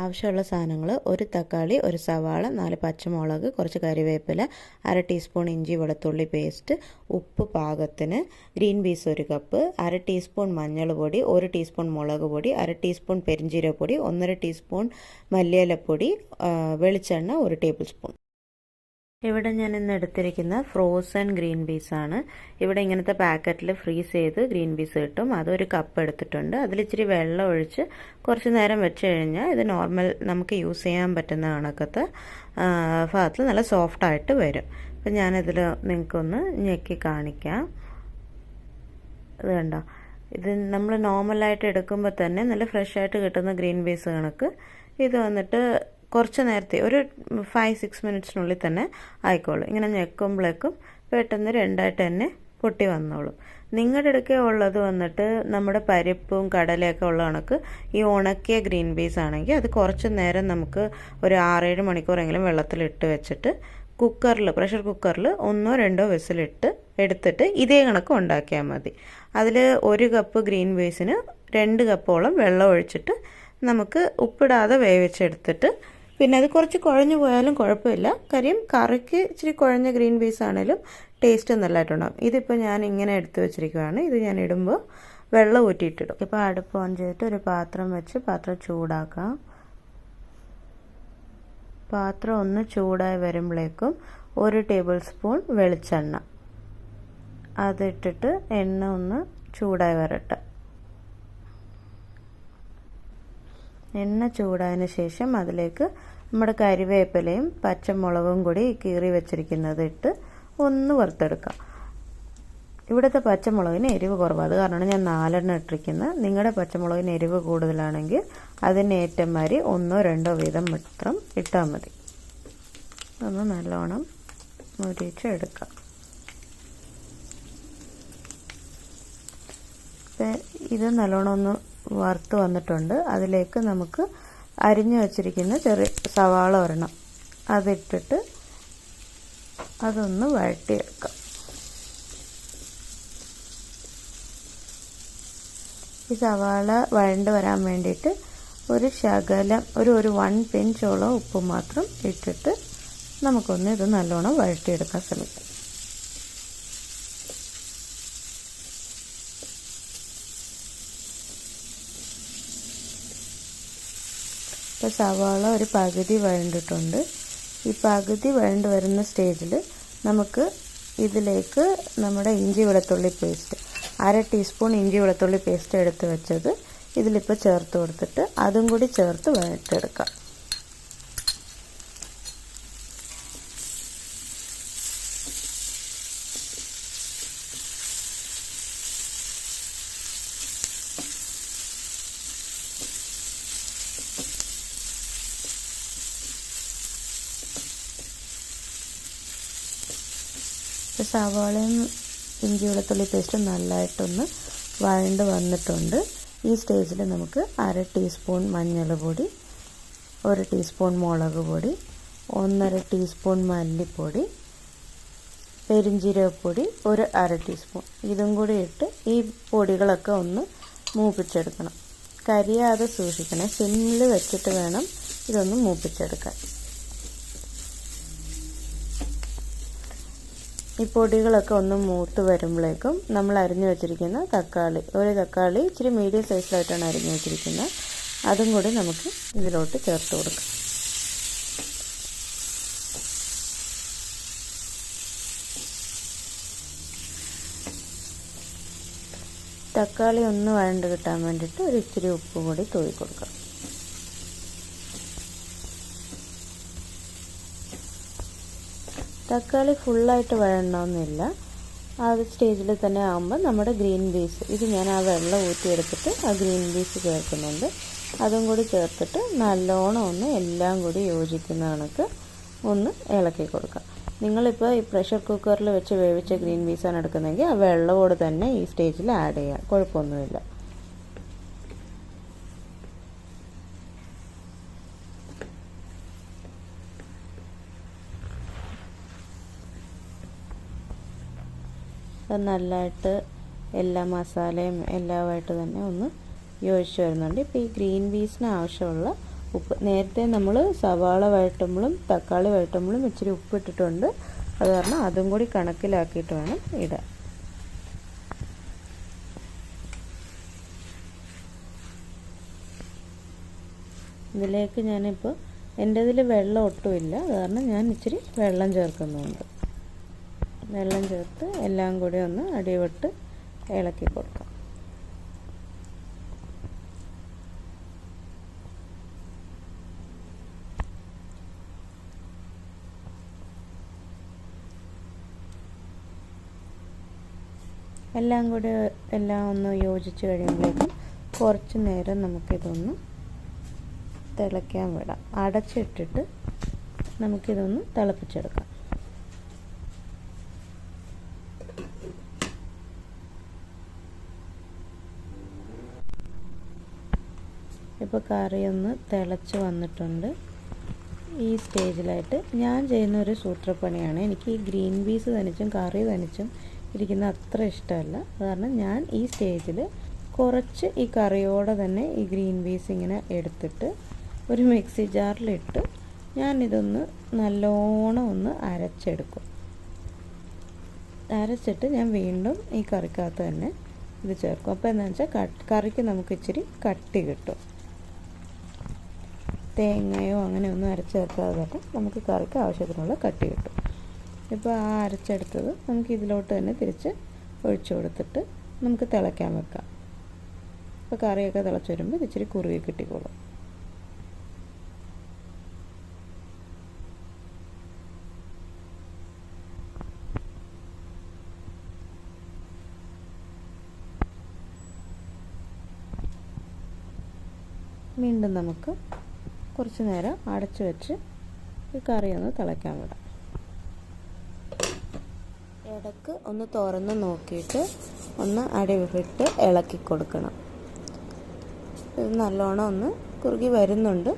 ആവശ്യമുള്ള സാധനങ്ങൾ: ഒരു തക്കാളി, ഒരു സവാള, 4 പച്ചമുളക്, കുറച്ച് കറിവേപ്പില, 1/2 ടീസ്പൂൺ ഇഞ്ചി വെളുത്തുള്ളി പേസ്റ്റ്, ഉപ്പ് പാകത്തിന്, ഗ്രീൻ പീസ് 1 കപ്പ്, 1/2 ടീസ്പൂൺ മഞ്ഞൾപ്പൊടി, 1 ടീസ്പൂൺ മുളക് പൊടി, 1/2 ടീസ്പൂൺ പെരിഞ്ജീരകപ്പൊടി, 1/2 ടീസ്പൂൺ മല്ലിയിലപ്പൊടി, വെളിച്ചെണ്ണ 1 ടേബിൾ സ്പൂൺ. ഇവിടെ ഞാൻ ഇന്ന് എടുത്തിരിക്കുന്ന ഫ്രോസൺ ഗ്രീൻ പീസാണ്. ഇവിടെ ഇങ്ങനത്തെ പാക്കറ്റിൽ ഫ്രീസ് ചെയ്ത് ഗ്രീൻ പീസ് കിട്ടും. അതൊരു കപ്പ് എടുത്തിട്ടുണ്ട്. അതിലിച്ചിരി വെള്ളം ഒഴിച്ച് കുറച്ച് നേരം വെച്ച് കഴിഞ്ഞാൽ ഇത് നോർമൽ നമുക്ക് യൂസ് ചെയ്യാൻ പറ്റുന്ന കണക്കത്തെ ഭാഗത്തിൽ നല്ല സോഫ്റ്റായിട്ട് വരും. അപ്പം ഞാനിതിൽ നിങ്ങൾക്കൊന്ന് ഞെക്കി കാണിക്കാം. ഇത് കണ്ടോ, ഇത് നമ്മൾ നോർമലായിട്ട് എടുക്കുമ്പോൾ തന്നെ നല്ല ഫ്രഷായിട്ട് കിട്ടുന്ന ഗ്രീൻ പീസ് കണക്ക് ഇത് വന്നിട്ട് കുറച്ച് നേരത്തെ ഒരു 5-6 മിനിറ്റ്സിനുള്ളിൽ തന്നെ ആയിക്കോളും. ഇങ്ങനെ ഞെക്കുമ്പോഴേക്കും പെട്ടെന്ന് രണ്ടായിട്ട് തന്നെ പൊട്ടി വന്നോളും. നിങ്ങളുടെ അടുക്കെ ഉള്ളത് വന്നിട്ട് നമ്മുടെ പരിപ്പും കടലയൊക്കെ ഉള്ള കണക്ക് ഈ ഉണക്കിയ ഗ്രീൻ പീസ് ആണെങ്കിൽ അത് കുറച്ച് നേരം നമുക്ക് ഒരു 6-7 മണിക്കൂറെങ്കിലും വെള്ളത്തിലിട്ട് വെച്ചിട്ട് കുക്കറിൽ, പ്രഷർ കുക്കറിൽ 1-2 വിസിലിട്ട് എടുത്തിട്ട് ഇതേ കണക്ക് ഉണ്ടാക്കിയാൽ മതി. അതിൽ 1 കപ്പ് ഗ്രീൻ പീസിന് 2 കപ്പോളം വെള്ളം ഒഴിച്ചിട്ട് നമുക്ക് ഉപ്പിടാതെ വേവിച്ചെടുത്തിട്ട്, പിന്നെ അത് കുറച്ച് കുഴഞ്ഞു പോയാലും കുഴപ്പമില്ല. കാര്യം കറിക്ക് ഇച്ചിരി കുഴഞ്ഞ ഗ്രീൻ പീസ് ആണെങ്കിലും ടേസ്റ്റ് നല്ലതായിട്ടുണ്ടാകും. ഇതിപ്പോൾ ഞാൻ ഇങ്ങനെ എടുത്ത് വെച്ചിരിക്കുകയാണ്. ഇത് ഞാൻ ഇടുമ്പോൾ വെള്ളം ഊറ്റിയിട്ടിടും. ഇപ്പോൾ അടുപ്പ് ഓൺ ചെയ്തിട്ട് ഒരു പാത്രം വെച്ച് പാത്രം ചൂടാക്കാം. പാത്രം ഒന്ന് ചൂടായി വരുമ്പോഴേക്കും 1 ടേബിൾ സ്പൂൺ വെളിച്ചെണ്ണ അതിട്ടിട്ട് എണ്ണ ഒന്ന് ചൂടായി വരട്ടെ. എണ്ണ ചൂടായതിന് ശേഷം അതിലേക്ക് നമ്മുടെ കരിവേപ്പിലയും പച്ചമുളകും കൂടി കീറി വെച്ചിരിക്കുന്നത് ഇട്ട് ഒന്ന് വറുത്തെടുക്കാം. ഇവിടുത്തെ പച്ചമുളകിന് എരിവ് കുറവാണ്, അത് കാരണമാണ് ഞാൻ 4 ഇട്ടിരിക്കുന്നത്. നിങ്ങളുടെ പച്ചമുളകിന് എരിവ് കൂടുതലാണെങ്കിൽ അതിന് ഏറ്റമാതിരി 1-2 വീതം മാത്രം ഇട്ടാൽ മതി. ഒന്ന് നല്ലോണം മുരിച്ചെടുക്കാം. ഇത് നല്ലോണം ഒന്ന് വറുത്ത് വന്നിട്ടുണ്ട്. അതിലേക്ക് നമുക്ക് അരിഞ്ഞു വച്ചിരിക്കുന്ന ചെറിയ സവാള ഒരെണ്ണം അതിട്ടിട്ട് അതൊന്ന് വഴറ്റിയെടുക്കാം. ഈ സവാള വഴണ്ട് വരാൻ വേണ്ടിയിട്ട് ഒരു ശകലം ഒരു 1 പിഞ്ചോളം ഉപ്പ് മാത്രം ഇട്ടിട്ട് നമുക്കൊന്ന് ഇത് നല്ലോണം വഴറ്റിയെടുക്കാൻ ശ്രമിക്കാം. ഇപ്പോൾ സവാള ഒരു പകുതി വഴണ്ടിട്ടുണ്ട്. ഈ പകുതി വഴണ്ട് വരുന്ന സ്റ്റേജിൽ നമുക്ക് ഇതിലേക്ക് നമ്മുടെ ഇഞ്ചി വെളുത്തുള്ളി പേസ്റ്റ് 1/2 ടീസ്പൂൺ ഇഞ്ചി വെളുത്തുള്ളി പേസ്റ്റ് എടുത്ത് വെച്ചത് ഇതിലിപ്പോൾ ചേർത്ത് കൊടുത്തിട്ട് അതും കൂടി ചേർത്ത് വഴറ്റിയെടുക്കാം. സവാളയും ഇഞ്ചി വെളുത്തുള്ളി പേസ്റ്റും നല്ലതായിട്ടൊന്ന് വഴണ്ട് വന്നിട്ടുണ്ട്. ഈ സ്റ്റേജിൽ നമുക്ക് 1/2 ടീസ്പൂൺ മഞ്ഞൾപ്പൊടി, 1 ടീസ്പൂൺ മുളക് പൊടി, 1/2 ടീസ്പൂൺ മല്ലിപ്പൊടി, പെരിഞ്ജീരകപ്പൊടി 1/2 ടീസ്പൂൺ ഇതും കൂടി ഇട്ട് ഈ പൊടികളൊക്കെ ഒന്ന് മൂപ്പിച്ചെടുക്കണം. കരിയാതെ സൂക്ഷിക്കണം. സിമ്മിൽ വെച്ചിട്ട് വേണം ഇതൊന്ന് മൂപ്പിച്ചെടുക്കാൻ. ഈ പൊടികളൊക്കെ ഒന്ന് മൂത്ത് വരുമ്പോഴേക്കും നമ്മൾ അരിഞ്ഞു വെച്ചിരിക്കുന്ന തക്കാളി, ഒരു തക്കാളി ഇച്ചിരി മീഡിയം സൈസിലായിട്ടാണ് അരിഞ്ഞു വെച്ചിരിക്കുന്നത്, അതും കൂടി നമുക്ക് ഇതിലോട്ട് ചേർത്ത് കൊടുക്കാം. തക്കാളി ഒന്ന് വഴണ്ട് കിട്ടാൻ വേണ്ടിയിട്ട് ഒരു ഇച്ചിരി ഉപ്പ് കൂടി തൂവി കൊടുക്കാം. തക്കാളി ഫുള്ളായിട്ട് വഴണമെന്നില്ല. ആ സ്റ്റേജിൽ തന്നെ ആകുമ്പോൾ നമ്മുടെ ഗ്രീൻ പീസ്, ഇത് ഞാൻ ആ വെള്ളം ഊറ്റിയെടുത്തിട്ട് ആ ഗ്രീൻ പീസ് ചേർക്കുന്നുണ്ട്. അതും കൂടി ചേർത്തിട്ട് നല്ലോണം ഒന്ന് എല്ലാം കൂടി യോജിക്കുന്ന കണക്ക് ഒന്ന് ഇളക്കി കൊടുക്കാം. നിങ്ങളിപ്പോൾ ഈ പ്രഷർ കുക്കറിൽ വെച്ച് വേവിച്ച ഗ്രീൻ പീസാണ് എടുക്കുന്നതെങ്കിൽ ആ വെള്ളമോട് തന്നെ ഈ സ്റ്റേജിൽ ആഡ് ചെയ്യാം, കുഴപ്പമൊന്നുമില്ല. അത് നല്ലതായിട്ട് എല്ലാ മസാലയും എല്ലാമായിട്ട് തന്നെ ഒന്ന് യോജിച്ച് വരുന്നുണ്ട്. ഇപ്പോൾ ഈ ഗ്രീൻ പീസിന് ആവശ്യമുള്ള ഉപ്പ് നേരത്തെ നമ്മൾ സവാള വഴറ്റുമ്പോഴും തക്കാളി വഴറ്റുമ്പോഴും ഇച്ചിരി ഉപ്പിട്ടിട്ടുണ്ട്. അത് കാരണം അതും കൂടി കണക്കിലാക്കിയിട്ട് വേണം ഇടാൻ. ഇതിലേക്ക് ഞാനിപ്പോൾ എൻ്റെ ഇതിൽ വെള്ളം ഒട്ടുമില്ല, അത് കാരണം ഞാൻ ഇച്ചിരി വെള്ളം ചേർക്കുന്നുണ്ട്. വെള്ളം ചേർത്ത് എല്ലാം കൂടി ഒന്ന് അടിവിട്ട് ഇളക്കി കൊടുക്കാം. എല്ലാം ഒന്ന് യോജിച്ച് കഴിയുമ്പോഴേക്കും കുറച്ച് നേരം നമുക്കിതൊന്ന് തിളയ്ക്കാൻ വിടാം. അടച്ചിട്ടിട്ട് നമുക്കിതൊന്ന് തിളപ്പിച്ചെടുക്കാം. ഇപ്പോൾ കറി ഒന്ന് തിളച്ച് വന്നിട്ടുണ്ട്. ഈ സ്റ്റേജിലായിട്ട് ഞാൻ ചെയ്യുന്ന ഒരു സൂത്രപ്പണിയാണ്. എനിക്ക് ഈ ഗ്രീൻ പീസ് തനിച്ചും കറി തനിച്ചും ഇരിക്കുന്ന അത്ര ഇഷ്ടമല്ല. കാരണം ഞാൻ ഈ സ്റ്റേജിൽ കുറച്ച് ഈ കറിയോടെ തന്നെ ഈ ഗ്രീൻ പീസ് ഇങ്ങനെ എടുത്തിട്ട് ഒരു മിക്സി ജാറിലിട്ട് ഞാനിതൊന്ന് നല്ലോണം ഒന്ന് അരച്ചെടുക്കും. അരച്ചിട്ട് ഞാൻ വീണ്ടും ഈ കറിക്കകത്ത് തന്നെ ഇത് ചേർക്കും. അപ്പോൾ എന്താണെന്ന് വെച്ചാൽ കറിക്ക് നമുക്ക് ഇച്ചിരി കട്ടി കിട്ടും. തേങ്ങയോ അങ്ങനെയൊന്നും അരച്ച് ചേർക്കാതെ തന്നെ നമുക്ക് കറിക്ക് ആവശ്യത്തിനുള്ള കട്ടി കിട്ടും. ഇപ്പോൾ ആ അരച്ചെടുത്തത് നമുക്ക് ഇതിലോട്ട് തന്നെ തിരിച്ച് ഒഴിച്ചു കൊടുത്തിട്ട് നമുക്ക് തിളയ്ക്കാൻ വെക്കാം. അപ്പോൾ കറിയൊക്കെ തിളച്ച് വരുമ്പോൾ ഇച്ചിരി കുറുകി കിട്ടിക്കോളും. വീണ്ടും നമുക്ക് കുറച്ച് നേരം അടച്ചു വെച്ച് ഈ കറി ഒന്ന് തിളയ്ക്കാൻ വിടാം. ഇടയ്ക്ക് ഒന്ന് തുറന്ന് നോക്കിയിട്ട് ഒന്ന് അടിവിട്ട് ഇളക്കി കൊടുക്കണം. ഇത് നല്ലോണം ഒന്ന് കുറുകി വരുന്നുണ്ട്.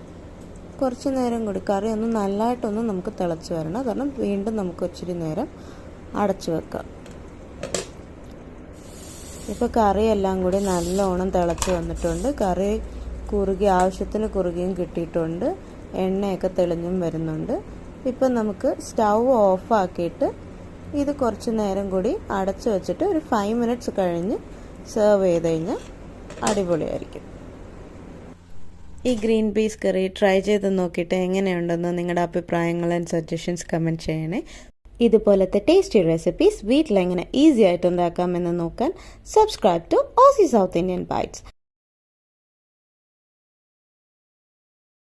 കുറച്ച് നേരം കൂടി കറി ഒന്ന് നല്ലതായിട്ടൊന്ന് നമുക്ക് തിളച്ച് വരണം. കാരണം വീണ്ടും നമുക്ക് ഇച്ചിരി നേരം അടച്ചു വെക്കാം. ഇപ്പോൾ കറിയെല്ലാം കൂടി നല്ലോണം തിളച്ച് വന്നിട്ടുണ്ട്. കറി ആവശ്യത്തിന് കുറുകിയും കിട്ടിയിട്ടുണ്ട്. എണ്ണയൊക്കെ തെളിഞ്ഞും വരുന്നുണ്ട്. ഇപ്പം നമുക്ക് സ്റ്റൗ ഓഫാക്കിയിട്ട് ഇത് കുറച്ച് നേരം കൂടി അടച്ചു വെച്ചിട്ട് ഒരു 5 മിനിറ്റ്സ് കഴിഞ്ഞ് സെർവ് ചെയ്ത് കഴിഞ്ഞാൽ അടിപൊളിയായിരിക്കും. ഈ ഗ്രീൻ പീസ് കറി ട്രൈ ചെയ്ത് നോക്കിയിട്ട് എങ്ങനെയുണ്ടെന്ന് നിങ്ങളുടെ അഭിപ്രായങ്ങൾ ആൻഡ് സജഷൻസ് കമൻറ്റ് ചെയ്യണേ. ഇതുപോലത്തെ ടേസ്റ്റി റെസിപ്പീസ് വീട്ടിലെങ്ങനെ ഈസി ആയിട്ട് ഉണ്ടാക്കാമെന്ന് നോക്കാൻ subscribe to Aussie South Indian bytes.